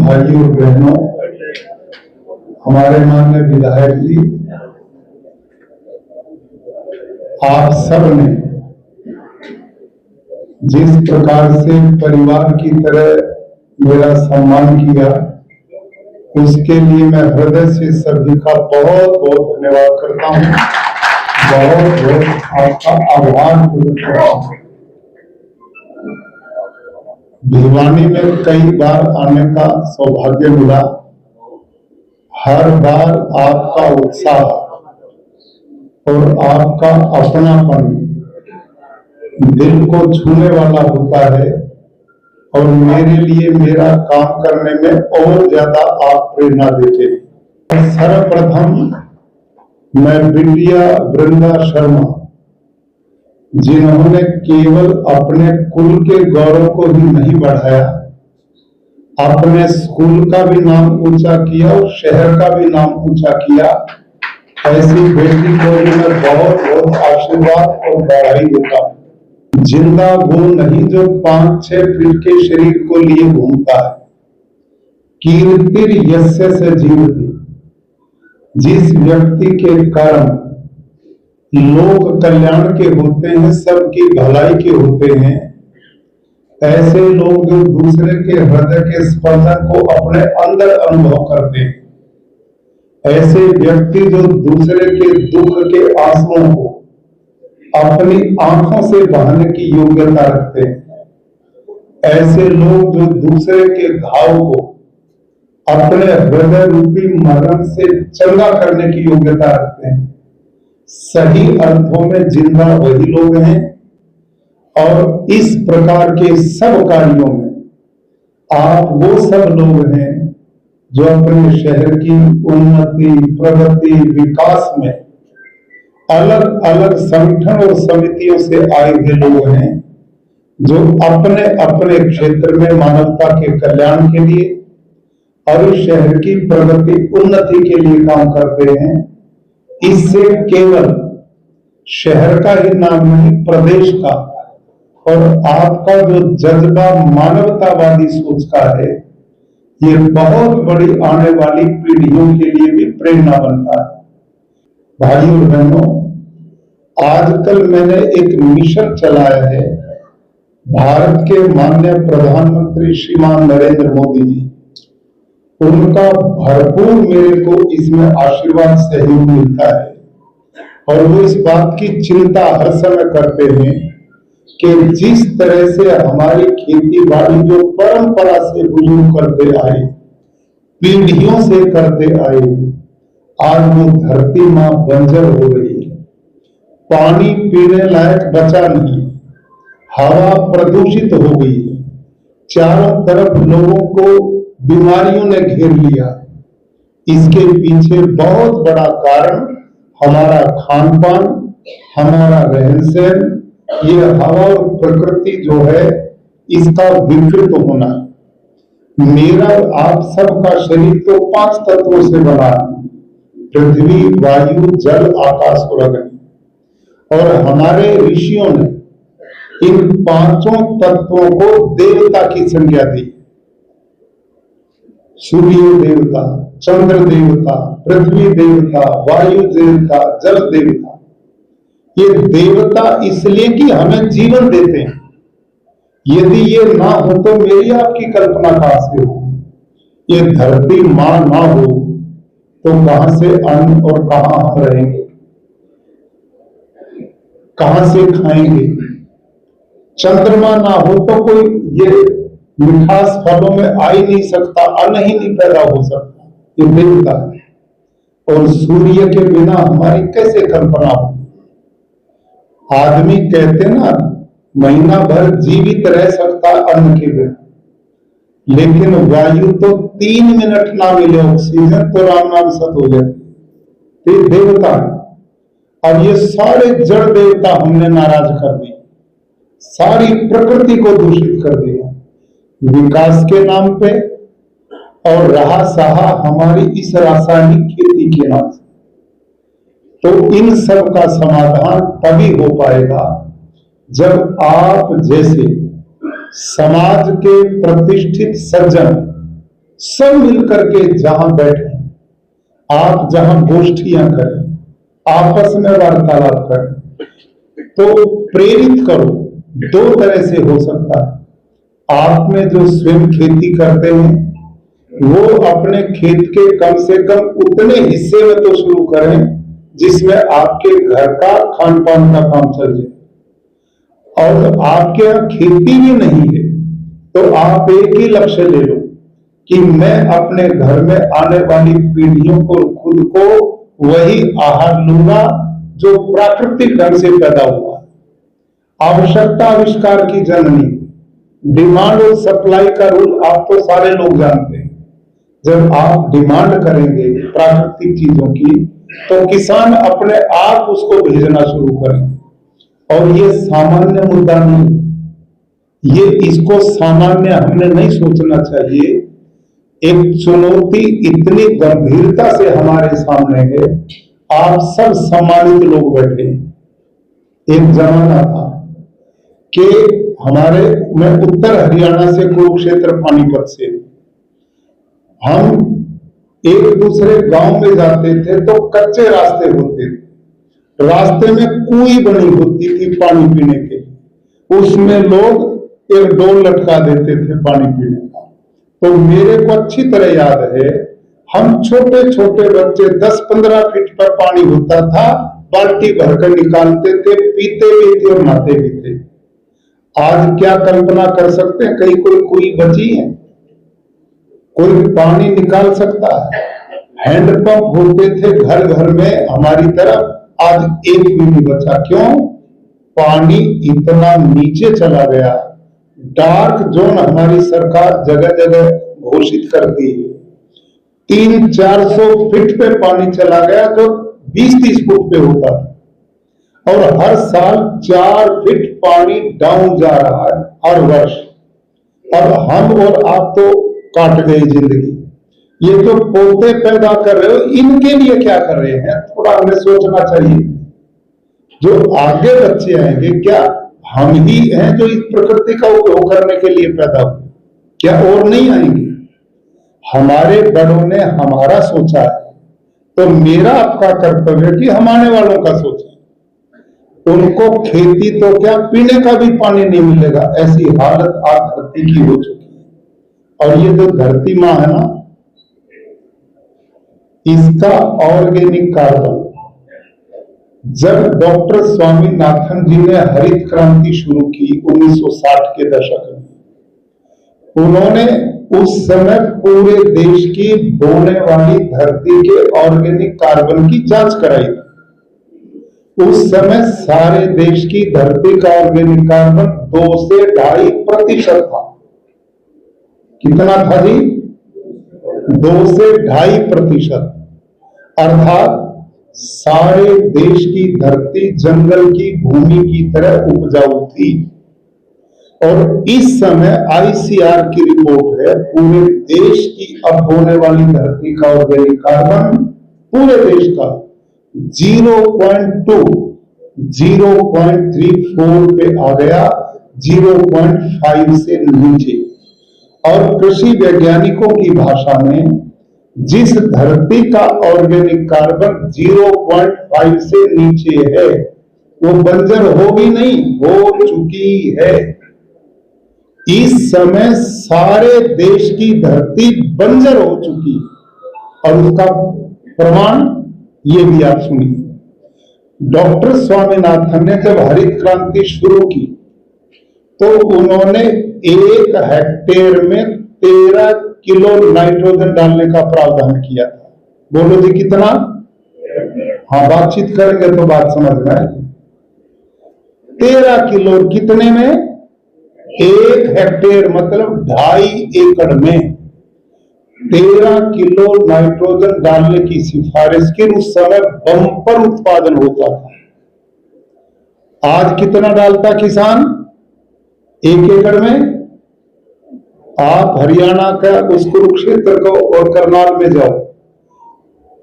भाइयों और बहनों, हमारे माननीय विधायक जी, आप सब ने जिस प्रकार से परिवार की तरह मेरा सम्मान किया, उसके लिए मैं हृदय से सभी का बहुत बहुत धन्यवाद करता हूँ। बहुत बहुत आपका आभार प्रकट करता हूँ। भिवानी में कई बार आने का सौभाग्य मिला। हर बार आपका उत्साह और आपका अपनापन दिल को छूने वाला होता है और मेरे लिए मेरा काम करने में और ज्यादा आप प्रेरणा देते हैं। सर्वप्रथम मैं बिटिया वृंदा शर्मा, जिन्होंने केवल अपने कुल के गौरव को ही नहीं बढ़ाया, अपने स्कूल का भी नाम ऊंचा किया और शहर का भी नाम ऊंचा किया, ऐसी बेटी को मैं बहुत बहुत आशीर्वाद और बधाई देता हूँ। जिंदा वो नहीं जो 5-6 फीट के शरीर को लिए घूमता है। कीर्तिर यस्य से जीवति, जिस व्यक्ति के कर्म लोक कल्याण के होते हैं, सबकी भलाई के होते हैं, ऐसे लोग जो दूसरे के हृदय के स्पंदन को अपने अंदर अनुभव करते हैं, ऐसे व्यक्ति जो दूसरे के दुख के आंसुओं को अपनी आंखों से बहाने की योग्यता रखते हैं, ऐसे लोग जो दूसरे के घाव को अपने हृदय रूपी मरण से चंगा करने की योग्यता रखते हैं, सही अर्थों में जिंदा वही लोग हैं। और इस प्रकार के सब कार्यों में आप वो सब लोग हैं जो अपने शहर की उन्नति, प्रगति, विकास में अलग अलग संगठन और समितियों से आए हुए लोग हैं, जो अपने अपने क्षेत्र में मानवता के कल्याण के लिए और इस शहर की प्रगति, उन्नति के लिए काम करते हैं। इससे केवल शहर का ही नाम नहीं, प्रदेश का और आपका जो जज्बा मानवतावादी सोच का है, ये बहुत बड़ी आने वाली पीढ़ियों के लिए भी प्रेरणा बनता है। भाइयों और बहनों, आजकल मैंने एक मिशन चलाया है। भारत के माननीय प्रधानमंत्री श्रीमान नरेंद्र मोदी जी, उनका भरपूर मेरे को इसमें आशीर्वाद सहयोग मिलता है और वो इस बात की चिंता हर समय करते हैं कि जिस तरह से हमारी खेती बाड़ी जो परंपरा से बुजुर्ग करते आए, पीढ़ियों से करते आए, आज वो धरती मां बंजर हो रही है, पानी पीने लायक बचा नहीं, हवा प्रदूषित हो गई है, चारों तरफ लोगों को बीमारियों ने घेर लिया। इसके पीछे बहुत बड़ा कारण हमारा खान पान, हमारा रहन सहन, ये हवा और प्रकृति जो है, इसका विकृत होना है। मेरा आप सबका शरीर तो 5 तत्वों से बना है, पृथ्वी, वायु, जल, आकाश और अग्नि। और हमारे ऋषियों ने इन 5 तत्वों को देवता की संज्ञा दी। सूर्य देवता, चंद्र देवता, पृथ्वी देवता, वायु देवता, जल देवता। ये देवता इसलिए कि हमें जीवन देते हैं। यदि ये ना हो तो मेरी आपकी कल्पना कहां से हो? ये धरती मां ना हो तो कहां से अन्न और कहां हम रहेंगे, कहां से खाएंगे? चंद्रमा ना हो तो कोई ये मिठास फलों में आ ही नहीं सकता, अन्न ही नहीं पैदा हो सकता। ये देवता है। और सूर्य के बिना हमारी कैसे कल्पना हो? आदमी कहते ना महीना भर जीवित रह सकता अन्न के बिना, लेकिन वायु तो 3 मिनट ना मिले ऑक्सीजन तो राम नाम सत हो जाती। ये देवता है। अब ये सारे जड़ देवता हमने नाराज कर दिए, सारी प्रकृति को दूषित कर दिया विकास के नाम पे, और रहा सहा हमारी इस रासायनिक खेती के नाम से। तो इन सब का समाधान तभी हो पाएगा जब आप जैसे समाज के प्रतिष्ठित सज्जन, सब मिलकर के जहां बैठे, आप जहां गोष्ठियां करें, आपस में वार्तालाप करें, तो प्रेरित करो। दो तरह से हो सकता है। आप में जो स्वयं खेती करते हैं वो अपने खेत के कम से कम उतने हिस्से में तो शुरू करें जिसमें आपके घर का खान पान का काम चल जाए। और आपके यहाँ खेती भी नहीं है तो आप एक ही लक्ष्य ले लो कि मैं अपने घर में आने वाली पीढ़ियों को, खुद को वही आहार लूंगा जो प्राकृतिक ढंग से पैदा हुआ। आवश्यकता आविष्कार की जननी, डिमांड और सप्लाई का रूल आप तो सारे लोग जानते हैं। जब आप डिमांड करेंगे प्राकृतिक चीजों की तो किसान अपने आप उसको भेजना शुरू करेंगे। और ये सामान्य मुद्दा नहीं, ये इसको सामान्य हमने नहीं सोचना चाहिए। एक चुनौती इतनी गंभीरता से हमारे सामने है। आप सब सम्मानित लोग बैठे। एक जमाना था कि मैं उत्तर हरियाणा से, कुरुक्षेत्र पानीपत से, हम एक दूसरे गांव में जाते थे तो कच्चे रास्ते होते थे। रास्ते में कुएं बनी होती थी पानी पीने के, उसमें लोग एक डोल लटका देते थे पानी पीने का। तो मेरे को अच्छी तरह याद है, हम छोटे छोटे बच्चे 10-15 फीट पर पानी होता था, बाल्टी भरकर निकालते थे, पीते भी थे और नहाते भी थे। आज क्या कल्पना कर सकते हैं, कहीं कोई कुएं बची है? कोई पानी निकाल सकता है? हैंडपंप होते थे घर घर में हमारी तरफ, आज एक भी नहीं बचा। क्यों? पानी इतना नीचे चला गया। डार्क जोन हमारी सरकार जगह जगह घोषित करती है। 300-400 फीट पे पानी चला गया जो 20-30 फुट पे होता था। और हर साल 4 फीट पानी डाउन जा रहा है हर वर्ष। और हम और आप तो काट गई जिंदगी। ये जो पोते पैदा कर रहे हो, इनके लिए क्या कर रहे हैं, थोड़ा हमें सोचना चाहिए। जो आगे बच्चे आएंगे, क्या हम ही हैं जो इस प्रकृति का उपयोग करने के लिए पैदा हुए? क्या और नहीं आएंगे? हमारे बड़ों ने हमारा सोचा है, तो मेरा आपका कर्तव्य है कि हम आने वालों का सोचें। उनको खेती तो क्या, पीने का भी पानी नहीं मिलेगा, ऐसी हालत आज धरती की हो चुकी है। और ये जो धरती माँ है ना, इसका ऑर्गेनिक कार्बन, जब डॉक्टर स्वामीनाथन जी ने हरित क्रांति शुरू की 1960 के दशक में, उन्होंने उस समय पूरे देश की बोने वाली धरती के ऑर्गेनिक कार्बन की जांच कराई थी। उस समय सारे देश की धरती का ऑर्गेनिक कार्बन 2 से 2.5% था। कितना था जी? 2 से 2.5%। अर्थात सारे देश की धरती जंगल की भूमि की तरह उपजाऊ थी। और इस समय आईसीआर की रिपोर्ट है, पूरे देश की अब होने वाली धरती का ऑर्गेनिक कार्बन पूरे देश का 0.2, 0.34 पे आ गया, 0.5 से नीचे। और कृषि वैज्ञानिकों की भाषा में, जिस धरती का ऑर्गेनिक कार्बन 0.5 से नीचे है वो बंजर होगी नहीं, हो चुकी है। इस समय सारे देश की धरती बंजर हो चुकी है। और उसका प्रमाण ये भी आप सुनिए। डॉक्टर स्वामीनाथन ने जब हरित क्रांति शुरू की तो उन्होंने 1 हेक्टेयर में 13 किलो नाइट्रोजन डालने का प्रावधान किया था। बोलो जी कितना? हाँ, बातचीत करेंगे तो बात समझ में आएगी। 13 किलो कितने में? 1 हेक्टेयर मतलब 2.5 एकड़ में 13 किलो नाइट्रोजन डालने की सिफारिश की। उस समय बम्पर उत्पादन होता था। आज कितना डालता किसान 1 एकड़ में? आप हरियाणा का उस कुरुक्षेत्र को और करनाल में जाओ,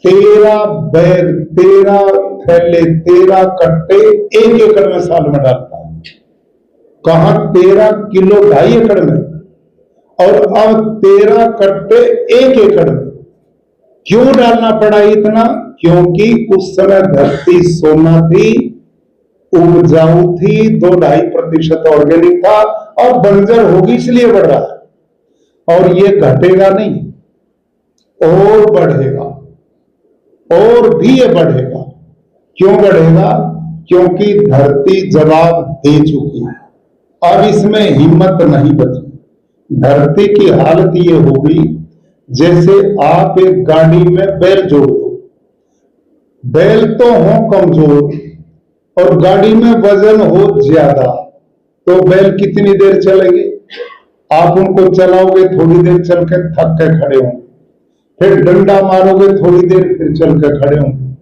13 बैग, 13 थैले, 13 कट्टे 1 एकड़ में साल में डालता है। कहां 13 किलो 2.5 एकड़ में? और अब 13 कट्टे 1 एकड़ में। क्यों डालना पड़ा इतना? क्योंकि उस समय धरती सोना थी, उपजाऊ थी, 2-2.5% ऑर्गेनिक था, और बंजर होगी इसलिए बढ़ रहा है। और ये घटेगा नहीं, और बढ़ेगा, और भी ये बढ़ेगा। क्यों बढ़ेगा? क्योंकि धरती जवाब दे चुकी है, अब इसमें हिम्मत नहीं बची। धरती की हालत ये होगी जैसे आप एक गाड़ी में बैल जोड़ दो। बैल तो हो कमजोर और गाड़ी में वजन हो ज्यादा, तो बैल कितनी देर चलेंगे? आप उनको चलाओगे, थोड़ी देर चल के थक के खड़े होंगे, फिर डंडा मारोगे, थोड़ी देर फिर चल के खड़े होंगे,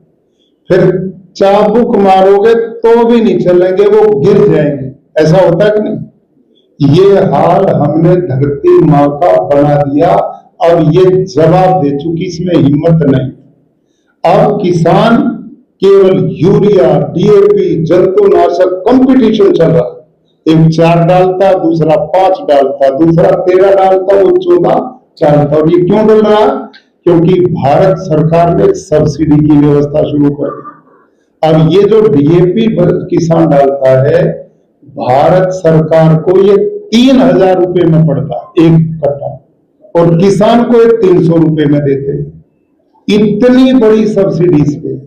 फिर चाबुक मारोगे तो भी नहीं चलेंगे, वो गिर जाएंगे। ऐसा होता है कि नहीं? ये हाल हमने धरती माँ का बना दिया और ये जवाब दे चुकी, इसमें हिम्मत नहीं। अब किसान केवल यूरिया, डीएपी, जंतुनाशक कंपटीशन चल रहा है। एक 4 डालता, दूसरा 5 डालता, दूसरा 13 डालता, वो 14 डालता। और ये क्यों डल रहा? क्योंकि भारत सरकार ने सब्सिडी की व्यवस्था शुरू कर दी। अब ये जो डीएपी किसान डालता है, भारत सरकार को ये 3,000 रुपए में पड़ता है 1 कट्टा, और किसान को ये 300 रुपए में देते हैं। इतनी बड़ी सब्सिडी इस पे।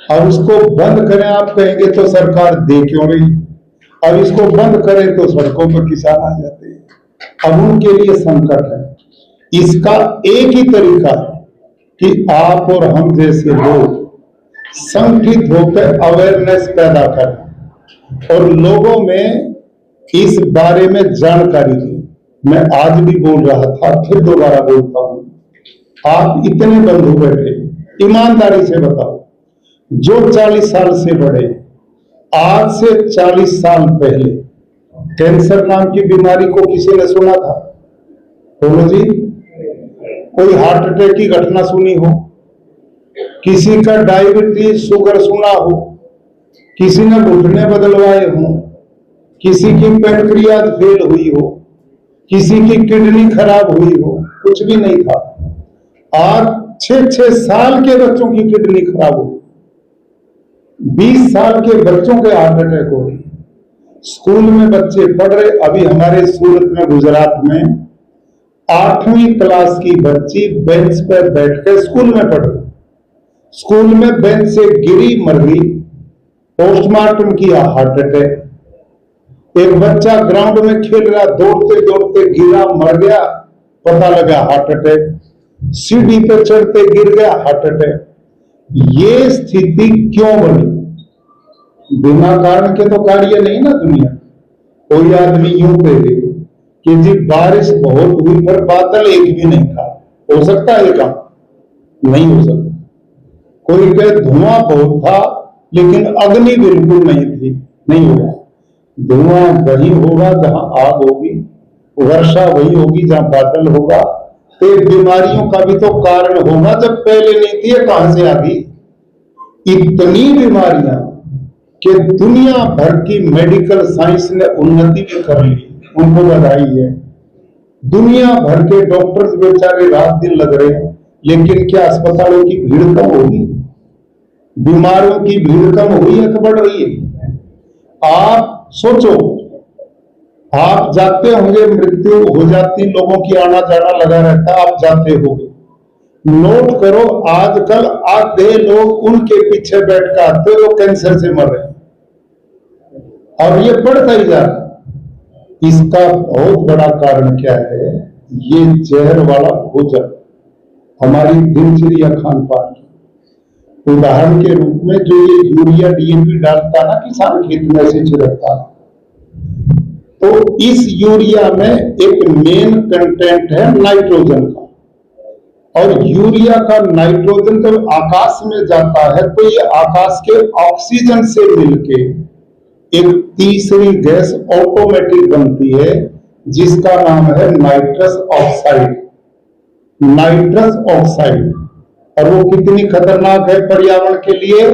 अब उसको बंद करें आप कहेंगे तो सरकार दे क्यों रही? अब इसको बंद करें तो सड़कों पर किसान आ जाते हैं। अब उनके लिए संकट है। इसका एक ही तरीका है कि आप और हम जैसे लोग संगठित होकर अवेयरनेस पैदा करें और लोगों में इस बारे में जानकारी दें। मैं आज भी बोल रहा था, फिर दोबारा बोलता हूं, आप इतने बंधु बैठे, ईमानदारी से बताओ, जो 40 साल से बड़े, आज से 40 साल पहले कैंसर नाम की बीमारी को किसी ने सुना था? बोलो जी। कोई हार्ट अटैक की घटना सुनी हो? किसी का डायबिटीज, शुगर सुना हो? किसी ने घुटने बदलवाए हो? किसी की पैनक्रियाज फेल हुई हो? किसी की किडनी खराब हुई हो? कुछ भी नहीं था। आज 6-6 साल के बच्चों की किडनी खराब हो गई, 20 साल के बच्चों के हार्ट अटैक हो गए। स्कूल में बच्चे पढ़ रहे, अभी हमारे सूरत में, गुजरात में 8वीं क्लास की बच्ची बेंच पर बैठ कर स्कूल में पढ़ रही, स्कूल में बेंच से गिरी, मर गई, पोस्टमार्टम किया, हार्ट अटैक। एक बच्चा ग्राउंड में खेल रहा, दौड़ते दौड़ते गिरा, मर गया, पता लगा हार्ट अटैक। सीढ़ी पे चढ़ते गिर गया, हार्ट अटैक। ये स्थिति क्यों बनी? बिना कारण के तो कार्य नहीं ना दुनिया। कोई आदमी यूं कहे कि जी बारिश बहुत हुई पर बादल एक भी नहीं था, हो सकता है काम? नहीं हो सकता। कोई कहे धुआं बहुत था लेकिन अग्नि बिल्कुल नहीं थी, नहीं होगा। धुआं वही होगा जहां आग होगी, वर्षा वही होगी जहां बादल होगा। तो बीमारियों का भी तो कारण होगा, जब पहले नहीं थी कहां से आ गई? इतनी बीमारियां कि दुनिया भर की मेडिकल साइंस ने उन्नति भी कर ली, उनको बधाई है। दुनिया भर के डॉक्टर्स बेचारे रात दिन लग रहे हैं, लेकिन क्या अस्पतालों की भीड़ कम होगी? बीमारियों की भीड़ कम हुई है कि बढ़ रही है? आप सोचो, आप जाते होंगे, मृत्यु हो जाती, लोगों की आना जाना लगा रहता, आप जाते होंगे, नोट करो आजकल आधे लोग उनके पीछे बैठ कर आते वो कैंसर से मर रहे हैं, और ये बढ़ता ही जा रहा है। इसका बहुत बड़ा कारण क्या है? ये जहर वाला भोजन, हमारी दिनचर्या, खान पान। उदाहरण के रूप में जो ये यूरिया डीएपी डालता ना किसान खेत में से छिड़कता, तो इस यूरिया में एक मेन कंटेंट है नाइट्रोजन का, और यूरिया का नाइट्रोजन जब आकाश में जाता है तो ये आकाश के ऑक्सीजन से मिलके एक तीसरी गैस ऑटोमेटिक बनती है जिसका नाम है नाइट्रस ऑक्साइड। नाइट्रस ऑक्साइड, और वो कितनी खतरनाक है पर्यावरण के लिए?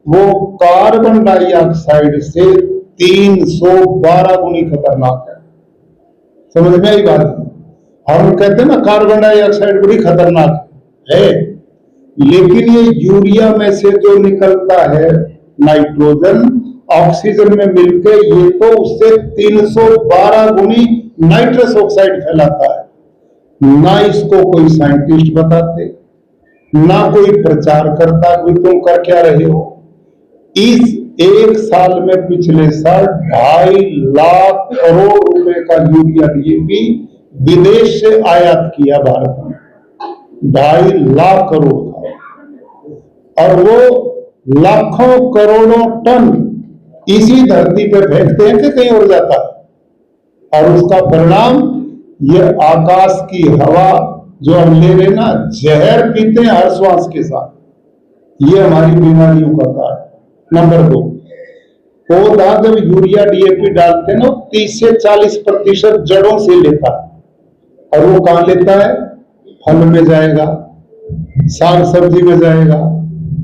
वो कार्बन डाइऑक्साइड से 312 गुनी खतरनाक है। समझ में आई बात? हम कहते हैं ना कार्बन डाइऑक्साइड बड़ी खतरनाक है, लेकिन ये यूरिया में से जो निकलता है नाइट्रोजन ऑक्सीजन में मिलकर ये तो उससे 312 गुनी नाइट्रस ऑक्साइड फैलाता है। ना इसको कोई साइंटिस्ट बताते, ना कोई प्रचार करता कि तुम कर क्या रहे हो। इस एक साल में पिछले साल 2.5 लाख करोड़ रुपए का यूरिया डीएपी विदेश से आयात किया भारत में, 2.5 लाख करोड़ का, और वो लाखों करोड़ों टन इसी धरती पे फेंकते हैं कि कहीं और जाता है। और उसका परिणाम ये आकाश की हवा जो हम ले रहे ना, जहर पीते हैं हर श्वास के साथ, ये हमारी बीमारियों का कारण। नंबर 2, पौधा जब यूरिया डीएपी डालते हैं ना 30 से 40% जड़ों से लेता है, और वो कहां लेता है? फल में जाएगा, साग सब्जी में जाएगा,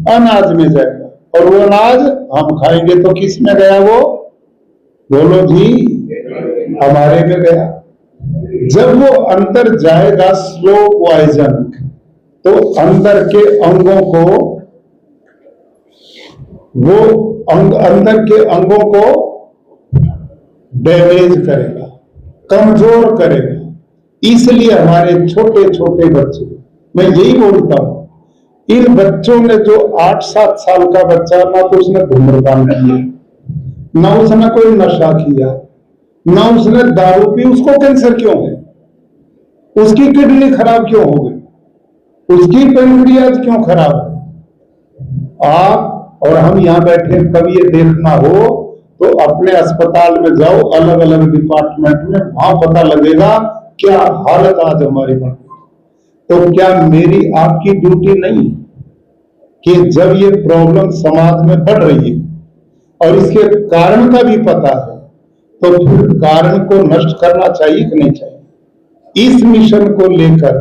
अनाज में जाएगा, और वो अनाज हम खाएंगे तो किस में गया? वो बोलो जी, हमारे में गया। जब वो अंदर जाएगा स्लो पॉइजन, तो अंदर के अंगों को अंदर के अंगों को डैमेज करेगा, कमजोर करेगा। इसलिए हमारे छोटे छोटे बच्चे, मैं यही बोलता हूं, इन बच्चों ने जो 8-7 साल का बच्चा, ना तो उसने धूम्रपान किया, ना उसने कोई नशा किया, ना उसने दारू पी, उसको कैंसर क्यों है? उसकी किडनी खराब क्यों हो गई? उसकी पेनक्रियाज क्यों खराब है? आप और हम यहां बैठे, कभी ये देखना हो तो अपने अस्पताल में जाओ, अलग अलग डिपार्टमेंट में, वहां पता लगेगा क्या हालत आज हमारी बन गई। तो क्या मेरी आपकी ड्यूटी नहीं कि जब ये प्रॉब्लम समाज में बढ़ रही है और इसके कारण का भी पता है, तो फिर कारण को नष्ट करना चाहिए कि नहीं चाहिए? इस मिशन को लेकर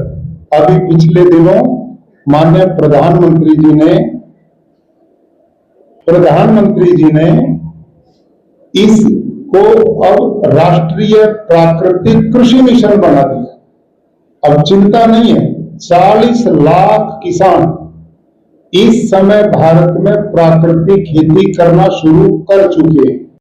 अभी पिछले दिनों माननीय प्रधानमंत्री जी ने इसको अब राष्ट्रीय प्राकृतिक कृषि मिशन बना दिया। अब चिंता नहीं है, 40 लाख किसान इस समय भारत में प्राकृतिक खेती करना शुरू कर चुके हैं।